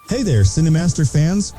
Hey there, Cinemaster fans!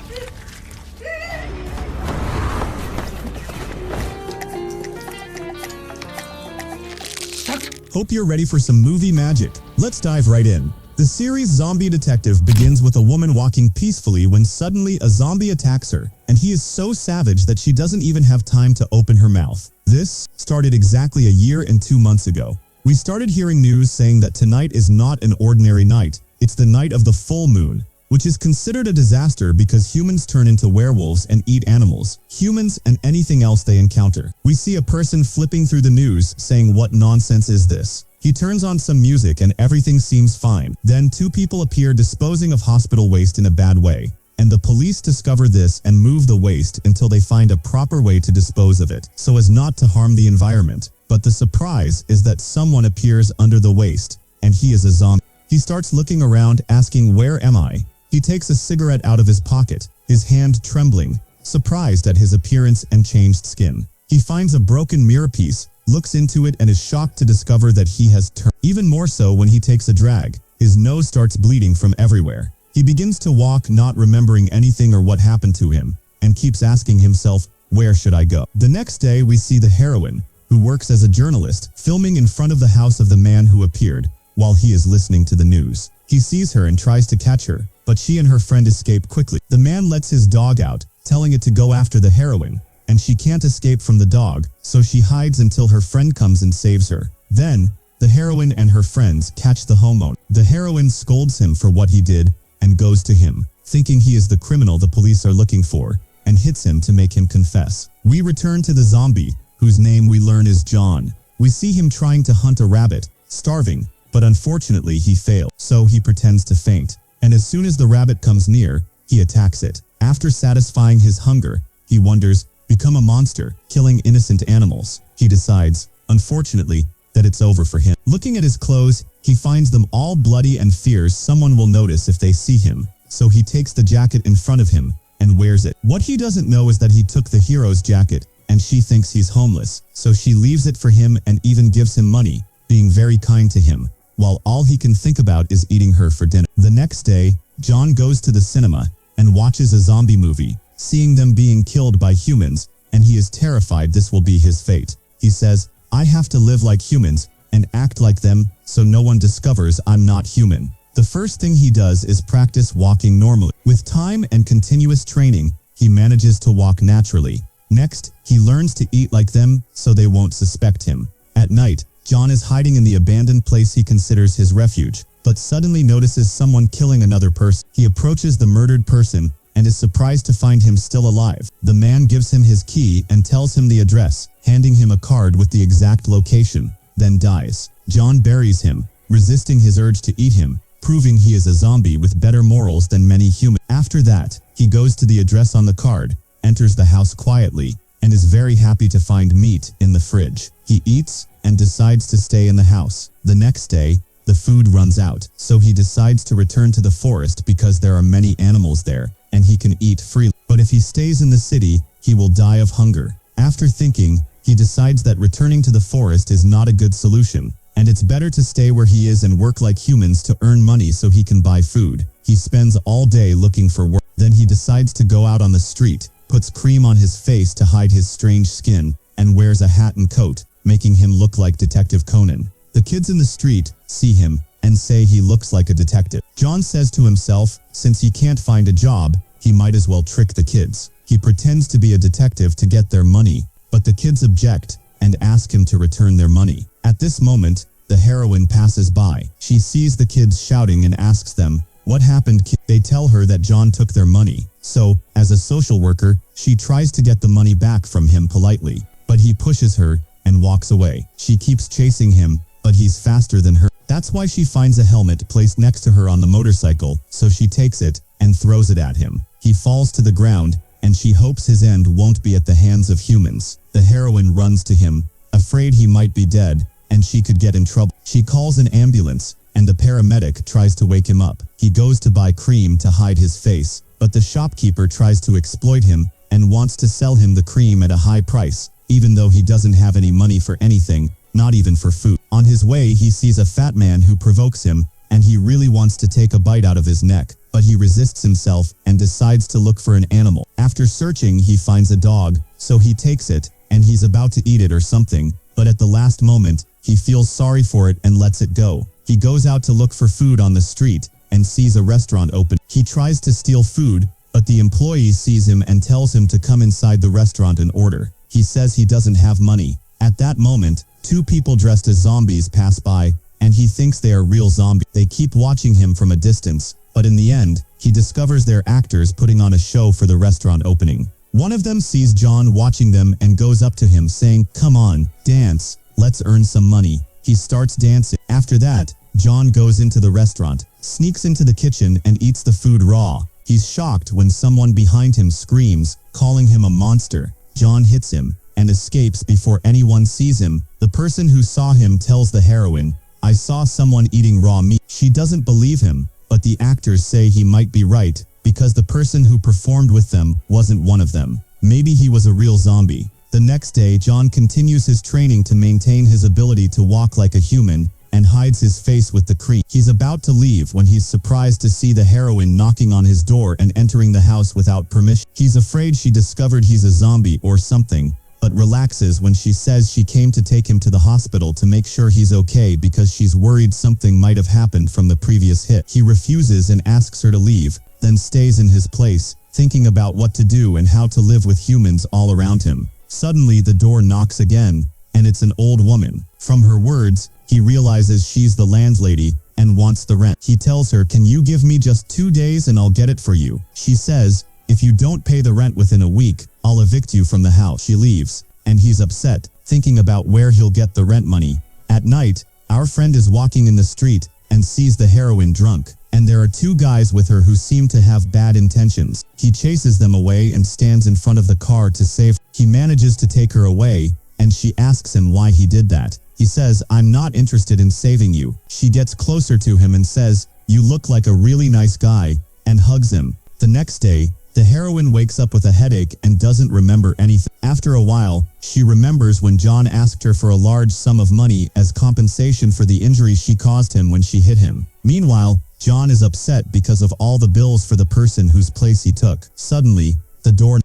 Hope you're ready for some movie magic. Let's dive right in. The series Zombie Detective begins with a woman walking peacefully when suddenly a zombie attacks her, and he is so savage that she doesn't even have time to open her mouth. This started exactly a year and 2 months ago. We started hearing news saying that tonight is not an ordinary night, it's the night of the full moon, which is considered a disaster because humans turn into werewolves and eat animals, humans and anything else they encounter. We see a person flipping through the news saying, "What nonsense is this?" He turns on some music and everything seems fine. Then 2 people appear disposing of hospital waste in a bad way, and the police discover this and move the waste until they find a proper way to dispose of it, so as not to harm the environment. But the surprise is that someone appears under the waste, and he is a zombie. He starts looking around asking, "Where am I?" He takes a cigarette out of his pocket, his hand trembling, surprised at his appearance and changed skin. He finds a broken mirror piece, looks into it and is shocked to discover that he has turned. Even more so when he takes a drag. His nose starts bleeding from everywhere. He begins to walk not remembering anything or what happened to him, and keeps asking himself, "Where should I go?" The next day we see the heroine, who works as a journalist, filming in front of the house of the man who appeared, while he is listening to the news. He sees her and tries to catch her, but she and her friend escape quickly. The man lets his dog out, telling it to go after the heroine, and she can't escape from the dog, so she hides until her friend comes and saves her. Then, the heroine and her friends catch the homeowner. The heroine scolds him for what he did, and goes to him, thinking he is the criminal the police are looking for, and hits him to make him confess. We return to the zombie, whose name we learn is John. We see him trying to hunt a rabbit, starving, but unfortunately he failed, so he pretends to faint, and as soon as the rabbit comes near, he attacks it. After satisfying his hunger, he wonders, become a monster, killing innocent animals. He decides, unfortunately, that it's over for him. Looking at his clothes, he finds them all bloody and fears someone will notice if they see him, so he takes the jacket in front of him and wears it. What he doesn't know is that he took the hero's jacket, and she thinks he's homeless, so she leaves it for him and even gives him money, being very kind to him, while all he can think about is eating her for dinner. The next day, John goes to the cinema and watches a zombie movie, seeing them being killed by humans, and he is terrified this will be his fate. He says, "I have to live like humans and act like them so no one discovers I'm not human." The first thing he does is practice walking normally. With time and continuous training, he manages to walk naturally. Next, he learns to eat like them so they won't suspect him. At night, John is hiding in the abandoned place he considers his refuge, but suddenly notices someone killing another person. He approaches the murdered person and is surprised to find him still alive. The man gives him his key and tells him the address, handing him a card with the exact location, then dies. John buries him, resisting his urge to eat him, proving he is a zombie with better morals than many humans. After that, he goes to the address on the card, enters the house quietly, and is very happy to find meat in the fridge. He eats and decides to stay in the house. The next day, the food runs out, so he decides to return to the forest because there are many animals there, and he can eat freely. But if he stays in the city, he will die of hunger. After thinking, he decides that returning to the forest is not a good solution, and it's better to stay where he is and work like humans to earn money so he can buy food. He spends all day looking for work. Then he decides to go out on the street, puts cream on his face to hide his strange skin, and wears a hat and coat, making him look like Detective Conan. The kids in the street see him and say he looks like a detective. John says to himself, since he can't find a job, he might as well trick the kids. He pretends to be a detective to get their money, but the kids object and ask him to return their money. At this moment, the heroine passes by. She sees the kids shouting and asks them, "What happened?" They tell her that John took their money. So, as a social worker, she tries to get the money back from him politely, but he pushes her and walks away. She keeps chasing him, but he's faster than her. That's why she finds a helmet placed next to her on the motorcycle, so she takes it and throws it at him. He falls to the ground, and she hopes his end won't be at the hands of humans. The heroine runs to him, afraid he might be dead, and she could get in trouble. She calls an ambulance, and the paramedic tries to wake him up. He goes to buy cream to hide his face, but the shopkeeper tries to exploit him and wants to sell him the cream at a high price, even though he doesn't have any money for anything, not even for food. On his way, he sees a fat man who provokes him and he really wants to take a bite out of his neck, but he resists himself and decides to look for an animal. After searching, he finds a dog, so he takes it, and he's about to eat it or something, but at the last moment, he feels sorry for it and lets it go. He goes out to look for food on the street and sees a restaurant open. He tries to steal food, but the employee sees him and tells him to come inside the restaurant and order. He says he doesn't have money. At that moment, two people dressed as zombies pass by, and he thinks they are real zombies. They keep watching him from a distance, but in the end, he discovers they're actors putting on a show for the restaurant opening. One of them sees John watching them and goes up to him saying, "Come on, dance, let's earn some money." He starts dancing. After that, John goes into the restaurant, sneaks into the kitchen and eats the food raw. He's shocked when someone behind him screams, calling him a monster. John hits him and escapes before anyone sees him. The person who saw him tells the heroine, "I saw someone eating raw meat." She doesn't believe him, but the actors say he might be right, because the person who performed with them wasn't one of them. Maybe he was a real zombie. The next day, John continues his training to maintain his ability to walk like a human, and hides his face with the cream. He's about to leave when he's surprised to see the heroine knocking on his door and entering the house without permission. He's afraid she discovered he's a zombie or something, but relaxes when she says she came to take him to the hospital to make sure he's okay because she's worried something might have happened from the previous hit. He refuses and asks her to leave, then stays in his place, thinking about what to do and how to live with humans all around him. Suddenly the door knocks again, and it's an old woman. From her words, he realizes she's the landlady and wants the rent. He tells her, "Can you give me just 2 days and I'll get it for you?" She says, "If you don't pay the rent within a week, I'll evict you from the house." She leaves, and he's upset, thinking about where he'll get the rent money. At night, our friend is walking in the street and sees the heroine drunk, and there are two guys with her who seem to have bad intentions. He chases them away and stands in front of the car to save her. He manages to take her away, and she asks him why he did that. He says, "I'm not interested in saving you." She gets closer to him and says, "You look like a really nice guy," and hugs him. The next day, the heroine wakes up with a headache and doesn't remember anything. After a while, she remembers when John asked her for a large sum of money as compensation for the injury she caused him when she hit him. Meanwhile, John is upset because of all the bills for the person whose place he took. Suddenly,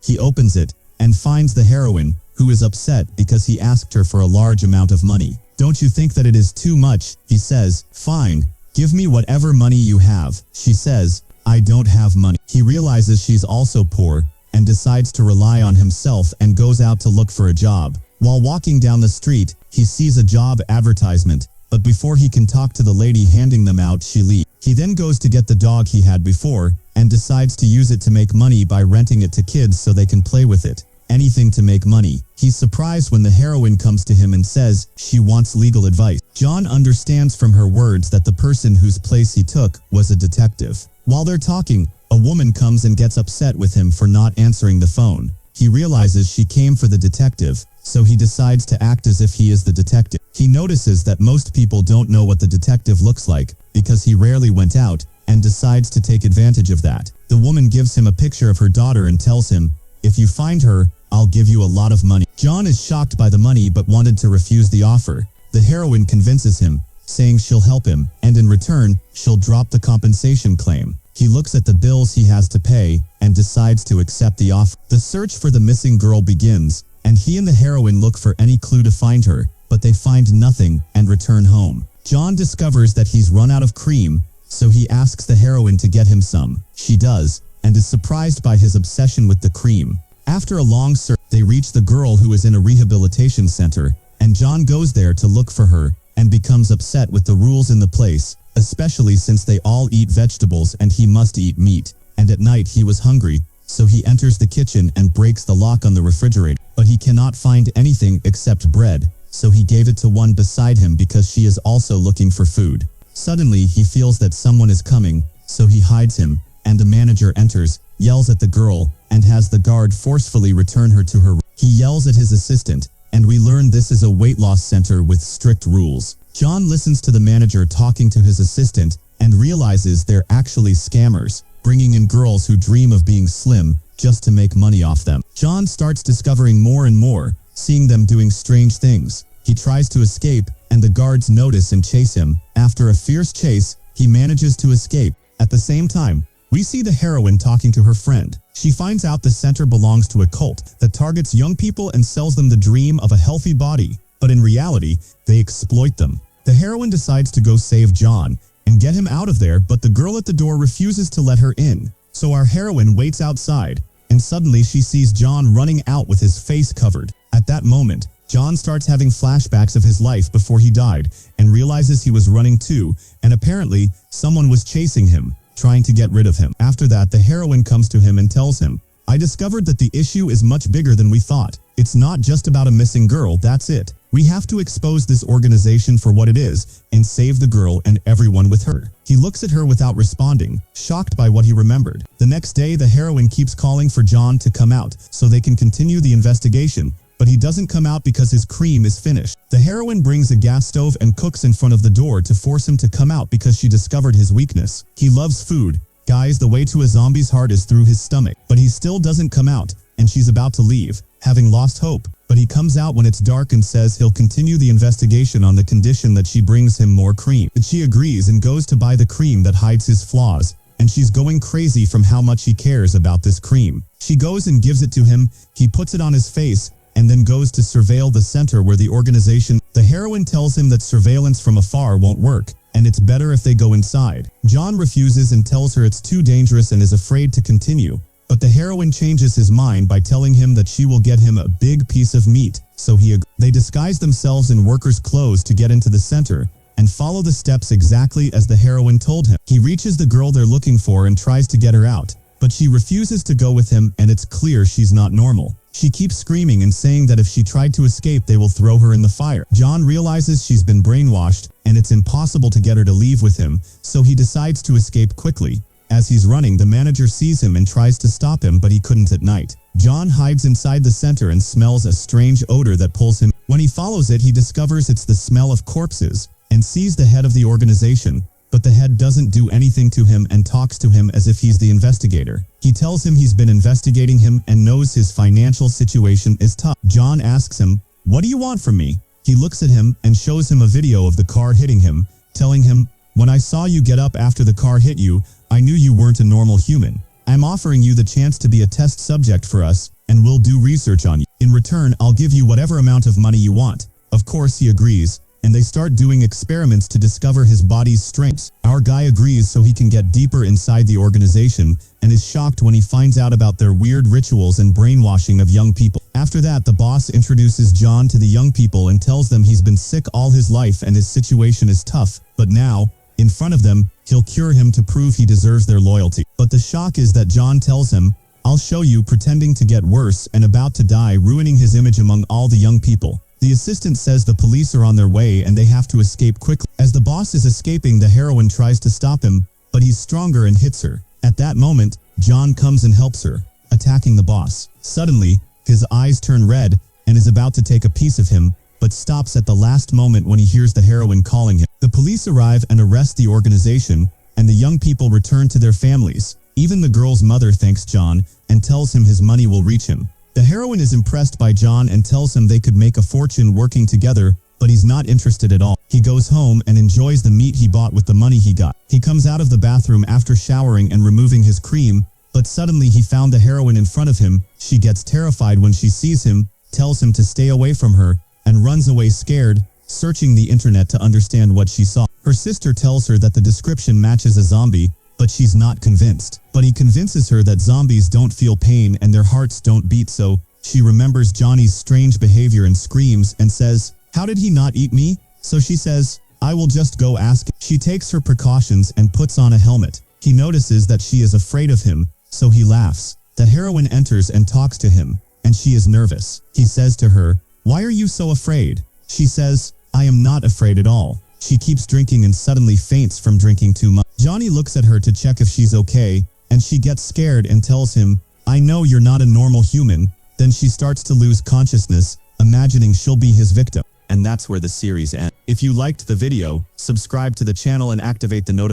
he opens it and finds the heroine, who is upset because he asked her for a large amount of money. "Don't you think that it is too much?" he says. "Fine, give me whatever money you have." She says, "I don't have money." He realizes she's also poor and decides to rely on himself and goes out to look for a job. While walking down the street, he sees a job advertisement, but before he can talk to the lady handing them out, she leaves. He then goes to get the dog he had before and decides to use it to make money by renting it to kids so they can play with it. Anything to make money. He's surprised when the heroine comes to him and says she wants legal advice. John understands from her words that the person whose place he took was a detective. While they're talking, a woman comes and gets upset with him for not answering the phone. He realizes she came for the detective, so he decides to act as if he is the detective. He notices that most people don't know what the detective looks like because he rarely went out, and decides to take advantage of that. The woman gives him a picture of her daughter and tells him, "If you find her, I'll give you a lot of money." John is shocked by the money but wanted to refuse the offer. The heroine convinces him, saying she'll help him, and in return, she'll drop the compensation claim. He looks at the bills he has to pay and decides to accept the offer. The search for the missing girl begins, and he and the heroine look for any clue to find her, but they find nothing and return home. John discovers that he's run out of cream, so he asks the heroine to get him some. She does, and is surprised by his obsession with the cream. After a long search, they reach the girl who is in a rehabilitation center, and John goes there to look for her and becomes upset with the rules in the place, especially since they all eat vegetables and he must eat meat. And at night he was hungry, so he enters the kitchen and breaks the lock on the refrigerator. But he cannot find anything except bread, so he gave it to one beside him because she is also looking for food. Suddenly he feels that someone is coming, so he hides him, and the manager enters, yells at the girl, and has the guard forcefully return her to her room. He yells at his assistant, and we learn this is a weight loss center with strict rules. John listens to the manager talking to his assistant and realizes they're actually scammers, bringing in girls who dream of being slim just to make money off them. John starts discovering more and more, seeing them doing strange things. He tries to escape, and the guards notice and chase him. After a fierce chase, he manages to escape. At the same time, we see the heroine talking to her friend. She finds out the center belongs to a cult that targets young people and sells them the dream of a healthy body, but in reality, they exploit them. The heroine decides to go save John and get him out of there, but the girl at the door refuses to let her in. So our heroine waits outside, and suddenly she sees John running out with his face covered. At that moment, John starts having flashbacks of his life before he died and realizes he was running too, and apparently someone was chasing him, trying to get rid of him. After that, the heroine comes to him and tells him, "I discovered that the issue is much bigger than we thought. It's not just about a missing girl, that's it. We have to expose this organization for what it is and save the girl and everyone with her." He looks at her without responding, shocked by what he remembered. The next day, the heroine keeps calling for John to come out so they can continue the investigation, but he doesn't come out because his cream is finished. The heroine brings a gas stove and cooks in front of the door to force him to come out because she discovered his weakness. He loves food. Guys, the way to a zombie's heart is through his stomach, but he still doesn't come out, and she's about to leave, having lost hope. But he comes out when it's dark and says he'll continue the investigation on the condition that she brings him more cream. But she agrees and goes to buy the cream that hides his flaws, and she's going crazy from how much he cares about this cream. She goes and gives it to him, he puts it on his face, and then goes to surveil the center where the organization. The heroine tells him that surveillance from afar won't work, and it's better if they go inside. John refuses and tells her it's too dangerous and is afraid to continue. But the heroine changes his mind by telling him that she will get him a big piece of meat, so he agrees. They disguise themselves in workers' clothes to get into the center, and follow the steps exactly as the heroine told him. He reaches the girl they're looking for and tries to get her out, but she refuses to go with him, and it's clear she's not normal. She keeps screaming and saying that if she tried to escape, they will throw her in the fire. John realizes she's been brainwashed, and it's impossible to get her to leave with him, so he decides to escape quickly. As he's running, the manager sees him and tries to stop him, but he couldn't at night. John hides inside the center and smells a strange odor that pulls him. When he follows it, he discovers it's the smell of corpses, and sees the head of the organization. But the head doesn't do anything to him and talks to him as if he's the investigator. He tells him he's been investigating him and knows his financial situation is tough. John asks him, "What do you want from me?" He looks at him and shows him a video of the car hitting him, telling him, "When I saw you get up after the car hit you, I knew you weren't a normal human. I'm offering you the chance to be a test subject for us, and we'll do research on you. In return, I'll give you whatever amount of money you want." Of course, he agrees, and they start doing experiments to discover his body's strengths. Our guy agrees so he can get deeper inside the organization, and is shocked when he finds out about their weird rituals and brainwashing of young people. After that, the boss introduces John to the young people and tells them he's been sick all his life and his situation is tough, but now, in front of them, he'll cure him to prove he deserves their loyalty. But the shock is that John tells him, "I'll show you," pretending to get worse and about to die, ruining his image among all the young people. The assistant says the police are on their way and they have to escape quickly. As the boss is escaping, the heroine tries to stop him, but he's stronger and hits her. At that moment, John comes and helps her, attacking the boss. Suddenly, his eyes turn red and is about to take a piece of him, but stops at the last moment when he hears the heroine calling him. The police arrive and arrest the organization, and the young people return to their families. Even the girl's mother thanks John and tells him his money will reach him. The heroine is impressed by John and tells him they could make a fortune working together, but he's not interested at all. He goes home and enjoys the meat he bought with the money he got. He comes out of the bathroom after showering and removing his cream, but suddenly he found the heroine in front of him. She gets terrified when she sees him, tells him to stay away from her, and runs away scared, searching the internet to understand what she saw. Her sister tells her that the description matches a zombie, but she's not convinced. But he convinces her that zombies don't feel pain and their hearts don't beat, so she remembers Johnny's strange behavior and screams and says, "How did he not eat me?" So she says, "I will just go ask him." She takes her precautions and puts on a helmet. He notices that she is afraid of him, so he laughs. The heroine enters and talks to him, and she is nervous. He says to her, "Why are you so afraid?" She says, "I am not afraid at all." She keeps drinking and suddenly faints from drinking too much. Johnny looks at her to check if she's okay, and she gets scared and tells him, "I know you're not a normal human." Then she starts to lose consciousness, imagining she'll be his victim. And that's where the series ends. If you liked the video, subscribe to the channel and activate the notification.